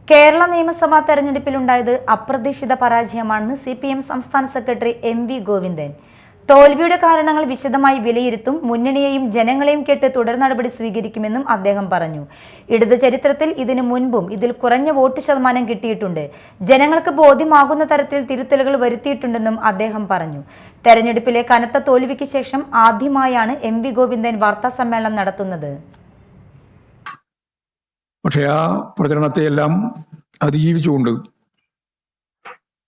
കേരള നിയമസഭാ തെരഞ്ഞെടുപ്പിലുണ്ടായത് അപ്രതീക്ഷിത പരാജയമാണെന്ന് CPM സംസ്ഥാന സെക്രട്ടറി MV ഗോവിന്ദൻ. തോൽവിയുടെ കാരണങ്ങൾ വിശദമായി വിലയിരുത്തും, മുന്നണിയെയും ജനങ്ങളെയും കേട്ട് തുടർ നടപടി സ്വീകരിക്കുമെന്നും അദ്ദേഹം പറഞ്ഞു. ഇടത് ചരിത്രത്തിൽ ഇതിനു മുൻപും ഇതിൽ കുറഞ്ഞ വോട്ട് ശതമാനം കിട്ടിയിട്ടുണ്ട്. ജനങ്ങൾക്ക് ബോധ്യമാകുന്ന തരത്തിൽ തിരുത്തലുകൾ വരുത്തിയിട്ടുണ്ടെന്നും അദ്ദേഹം പറഞ്ഞു. തെരഞ്ഞെടുപ്പിലെ കനത്ത തോൽവിക്ക് ശേഷം ആദ്യമായാണ് MV ഗോവിന്ദൻ വാർത്താ സമ്മേളനം നടത്തുന്നത്. പക്ഷേ ആ പ്രചരണത്തെയെല്ലാം അതിജീവിച്ചുകൊണ്ട്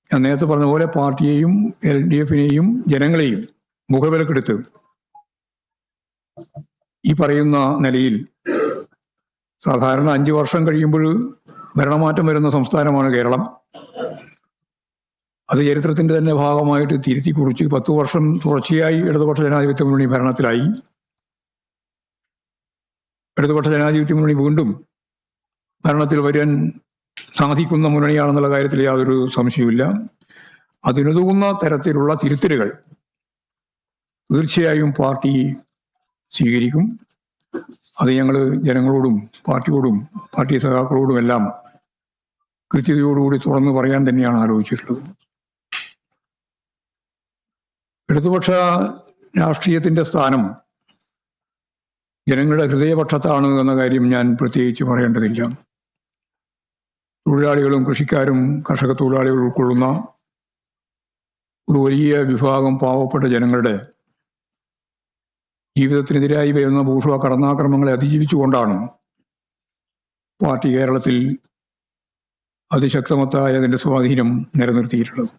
ഞാൻ നേരത്തെ പറഞ്ഞ പോലെ പാർട്ടിയെയും LDFനെയും ജനങ്ങളെയും മുഖവിലക്കെടുത്ത് ഈ പറയുന്ന നിലയിൽ സാധാരണ 5 വർഷം കഴിയുമ്പോൾ ഭരണമാറ്റം വരുന്ന സംസ്ഥാനമാണ് കേരളം. അത് ചരിത്രത്തിന്റെ തന്നെ ഭാഗമായിട്ട് തിരുത്തി കുറിച്ച് 10 വർഷം തുടർച്ചയായി ഇടതുപക്ഷ ജനാധിപത്യ മുന്നണി ഭരണത്തിലായി. ഇടതുപക്ഷ ജനാധിപത്യ മുന്നണി വീണ്ടും ഭരണത്തിൽ വരാൻ സാധിക്കുന്ന മുന്നണിയാണെന്നുള്ള കാര്യത്തിൽ യാതൊരു സംശയവുമില്ല. അതിനുതകുന്ന തരത്തിലുള്ള തിരുത്തലുകൾ തീർച്ചയായും പാർട്ടി സ്വീകരിക്കും. അത് ഞങ്ങൾ ജനങ്ങളോടും പാർട്ടിയോടും പാർട്ടി സഖാക്കളോടും എല്ലാം കൃത്യതയോടുകൂടി തുറന്നു പറയാൻ തന്നെയാണ് ആലോചിച്ചിട്ടുള്ളത്. ഇടതുപക്ഷ രാഷ്ട്രീയത്തിന്റെ സ്ഥാനം ജനങ്ങളുടെ ഹൃദയപക്ഷത്താണ് എന്ന കാര്യം ഞാൻ പ്രത്യേകിച്ച് പറയേണ്ടതില്ല. തൊഴിലാളികളും കൃഷിക്കാരും കർഷക തൊഴിലാളികളും ഉൾക്കൊള്ളുന്ന ഒരു വലിയ വിഭാഗം പാവപ്പെട്ട ജനങ്ങളുടെ ജീവിതത്തിനെതിരായി വരുന്ന ബൂർഷ്വാ കടന്നാക്രമങ്ങളെ അതിജീവിച്ചുകൊണ്ടാണ് പാർട്ടി കേരളത്തിൽ അതിശക്തമത്തായ അതിൻ്റെ സ്വാധീനം നിലനിർത്തിയിട്ടുള്ളത്.